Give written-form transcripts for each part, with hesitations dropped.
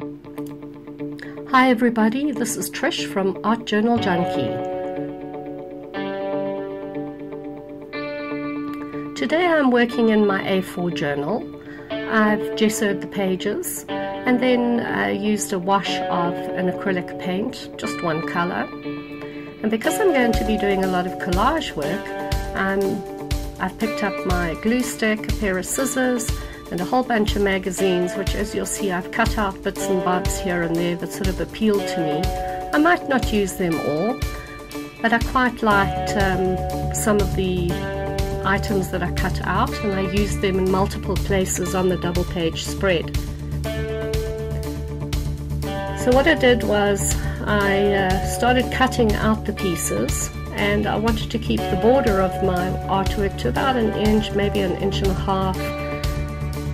Hi everybody, this is Trish from Art Journal Junkie. Today I'm working in my A4 journal. I've gessoed the pages and then used a wash of an acrylic paint, just one color. And because I'm going to be doing a lot of collage work, I've picked up my glue stick, a pair of scissors, and a whole bunch of magazines, which, as you'll see, I've cut out bits and bobs here and there that sort of appeal to me. I might not use them all, but I quite liked some of the items that I cut out, and I used them in multiple places on the double page spread. So what I did was I started cutting out the pieces, and I wanted to keep the border of my artwork to about an inch, maybe an inch and a half.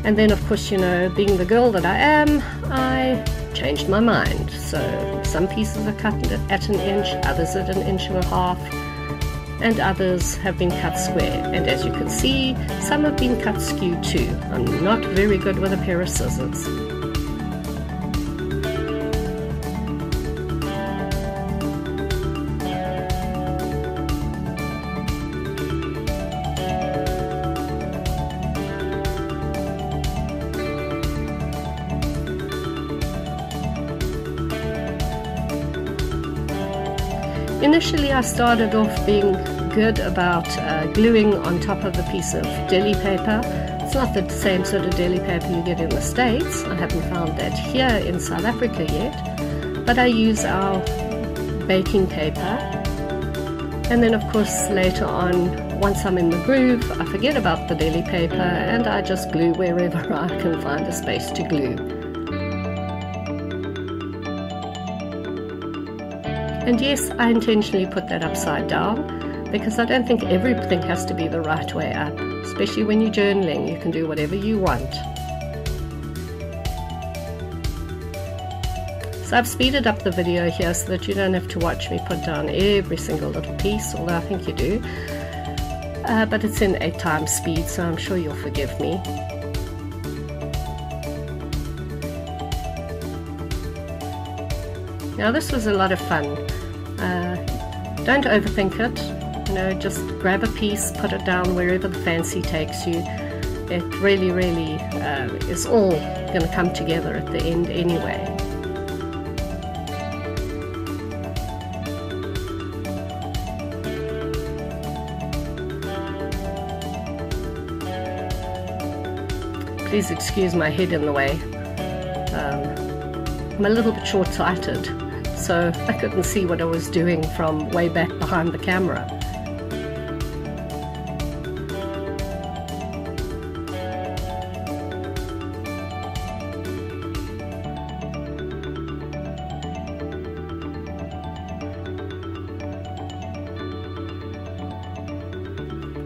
And then, of course, you know, being the girl that I am, I changed my mind. So some pieces are cut at an inch, others at an inch and a half, and others have been cut square. And as you can see, some have been cut skew too. I'm not very good with a pair of scissors. Initially I started off being good about gluing on top of a piece of deli paper. It's not the same sort of deli paper you get in the States. I haven't found that here in South Africa yet, but I use our baking paper. And then of course later on, once I'm in the groove, I forget about the deli paper and I just glue wherever I can find a space to glue. And yes, I intentionally put that upside down because I don't think everything has to be the right way up, especially when you're journaling. You can do whatever you want. So I've speeded up the video here so that you don't have to watch me put down every single little piece, although I think you do. But it's in 8 times speed, so I'm sure you'll forgive me. Now this was a lot of fun. Don't overthink it, you know, just grab a piece, put it down wherever the fancy takes you. It really, really is all going to come together at the end anyway. Please excuse my head in the way. I'm a little bit short-sighted, so I couldn't see what I was doing from way back behind the camera.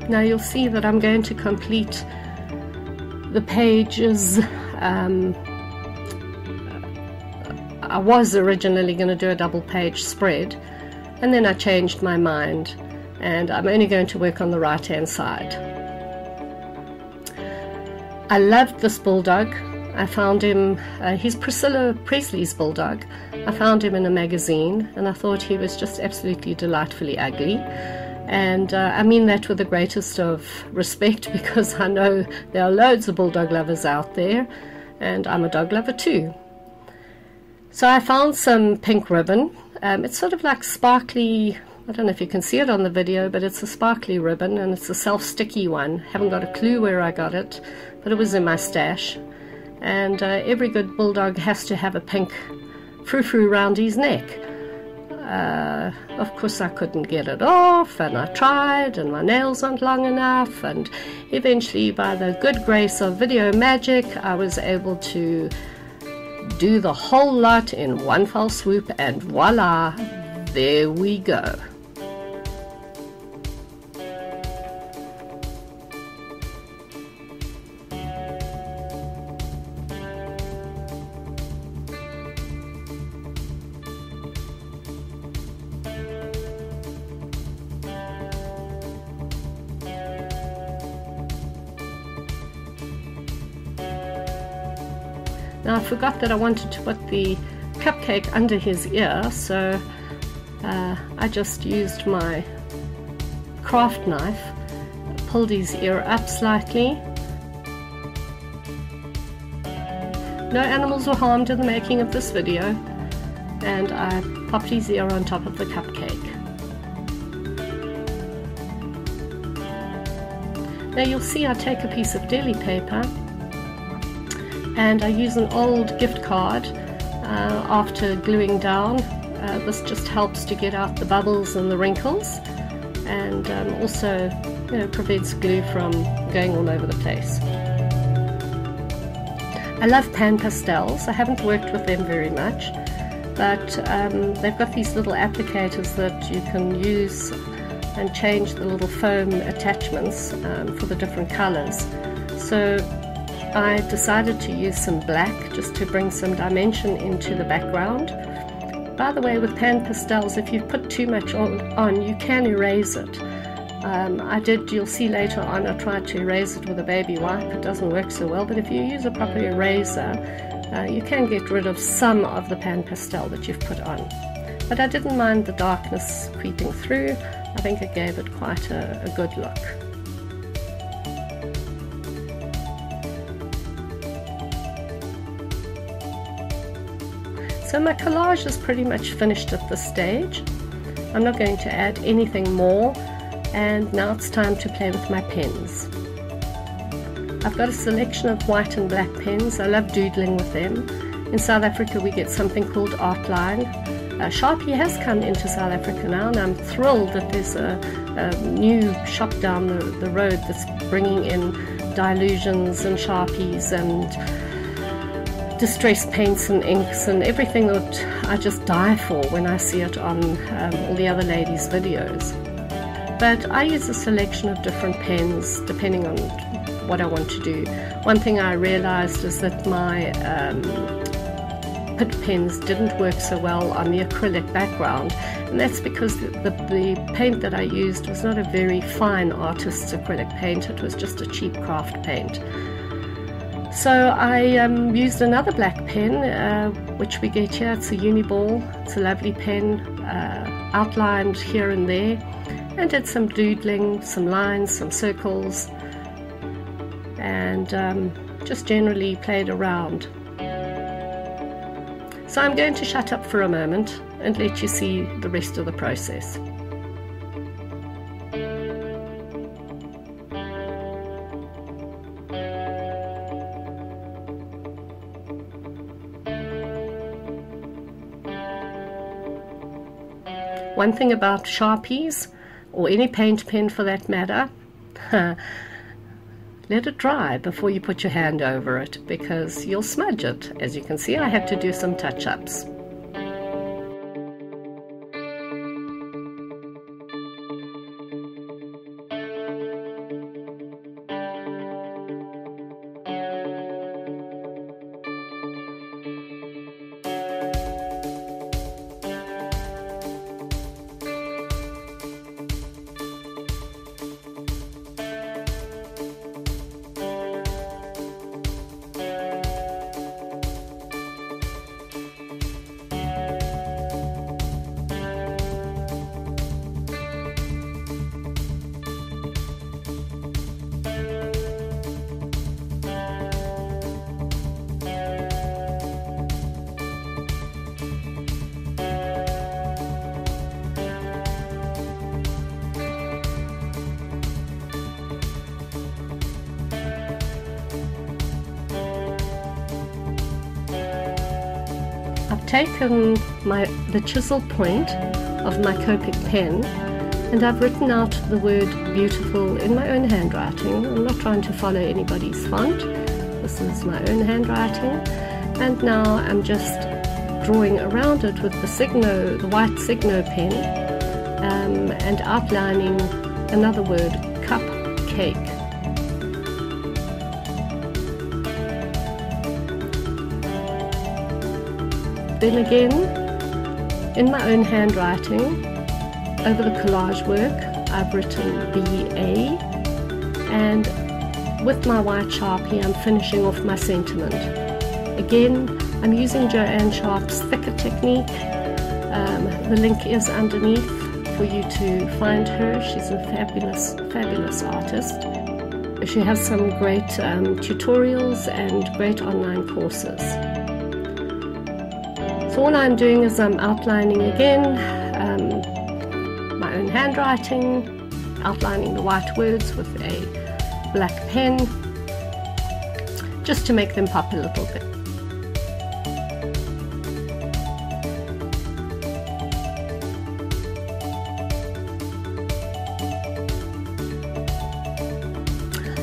Now you'll see that I'm going to complete the pages. I was originally going to do a double page spread, and then I changed my mind and I'm only going to work on the right hand side. I loved this bulldog. I found him, he's Priscilla Presley's bulldog. I found him in a magazine and I thought he was just absolutely delightfully ugly. And I mean that with the greatest of respect, because I know there are loads of bulldog lovers out there and I'm a dog lover too. So I found some pink ribbon. It's sort of like sparkly, I don't know if you can see it on the video, but it's a sparkly ribbon and it's a self-sticky one. Haven't got a clue where I got it, but it was in my stash. And every good bulldog has to have a pink frou-frou round his neck. Of course I couldn't get it off, and I tried, and my nails aren't long enough, and eventually by the good grace of video magic I was able to do the whole lot in one fell swoop, and voila, there we go. Now I forgot that I wanted to put the cupcake under his ear, so I just used my craft knife, pulled his ear up slightly. No animals were harmed in the making of this video, and I popped his ear on top of the cupcake. Now you'll see I take a piece of deli paper and I use an old gift card after gluing down. This just helps to get out the bubbles and the wrinkles, and also, you know, prevents glue from going all over the place. I love pan pastels. I haven't worked with them very much, but they've got these little applicators that you can use and change the little foam attachments for the different colors. So I decided to use some black just to bring some dimension into the background. By the way, with pan pastels, if you put too much on, you can erase it. You'll see later on, I tried to erase it with a baby wipe. It doesn't work so well, but if you use a proper eraser, you can get rid of some of the pan pastel that you've put on. But I didn't mind the darkness creeping through. I think it gave it quite a good look. So my collage is pretty much finished at this stage. I'm not going to add anything more, and now it's time to play with my pens. I've got a selection of white and black pens. I love doodling with them. In South Africa we get something called Artline. Sharpie has come into South Africa now, and I'm thrilled that there's a new shop down the road that's bringing in Dilutions and Sharpies and distress paints and inks and everything that I just die for when I see it on all the other ladies' videos. But I use a selection of different pens depending on what I want to do. One thing I realized is that my pit pens didn't work so well on the acrylic background, and that's because the paint that I used was not a very fine artist's acrylic paint. It was just a cheap craft paint. So I used another black pen, which we get here. It's a Uniball. It's a lovely pen, outlined here and there, and did some doodling, some lines, some circles, and just generally played around. So I'm going to shut up for a moment and let you see the rest of the process. One thing about Sharpies, or any paint pen for that matter, let it dry before you put your hand over it, because you'll smudge it. As you can see, I had to do some touch-ups. Taken the chisel point of my Copic pen, and I've written out the word beautiful in my own handwriting. I'm not trying to follow anybody's font. This is my own handwriting, and now I'm just drawing around it with the white Signo pen, and outlining another word, cupcake. Then again, in my own handwriting, over the collage work, I've written BA, and with my white Sharpie, I'm finishing off my sentiment. Again, I'm using Joanne Sharpe's thicker technique. The link is underneath for you to find her. She's a fabulous, fabulous artist. She has some great tutorials and great online courses. So all I'm doing is I'm outlining again my own handwriting, outlining the white words with a black pen, just to make them pop a little bit.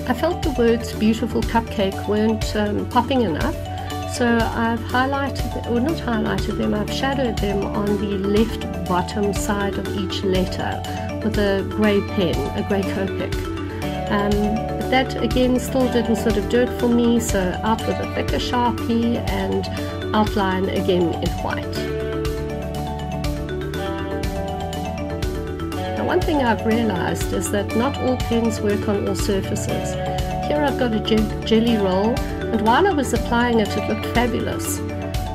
I felt the words Beautiful Cupcake weren't popping enough, so I've highlighted, or not highlighted them, I've shadowed them on the left bottom side of each letter with a grey pen, a grey Copic. But that again still didn't sort of do it for me, so out with a thicker Sharpie and outline again in white. Now one thing I've realized is that not all pens work on all surfaces. Here I've got a jelly roll, and while I was applying it, it looked fabulous.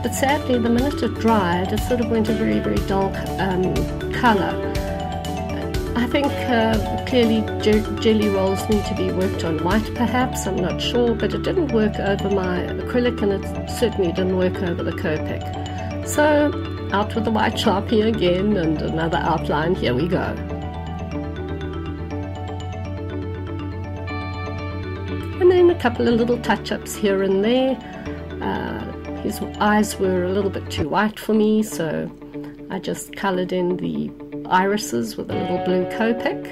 But sadly, the minute it dried, it sort of went a very, very dull colour. I think clearly jelly rolls need to be worked on white perhaps, I'm not sure, but it didn't work over my acrylic, and it certainly didn't work over the Copic. So out with the white Sharpie again and another outline, here we go. And then a couple of little touch-ups here and there. His eyes were a little bit too white for me, so I just coloured in the irises with a little blue Copic.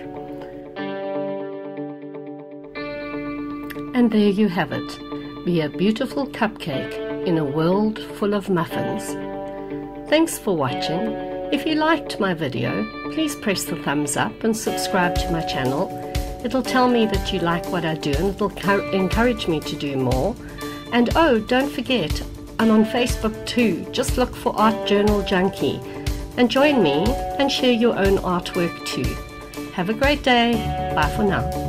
And there you have it. Be a beautiful cupcake in a world full of muffins. Thanks for watching. If you liked my video, please press the thumbs up and subscribe to my channel. It'll tell me that you like what I do, and it'll encourage me to do more. And oh, don't forget, I'm on Facebook too. Just look for Art Journal Junkie and join me and share your own artwork too. Have a great day. Bye for now.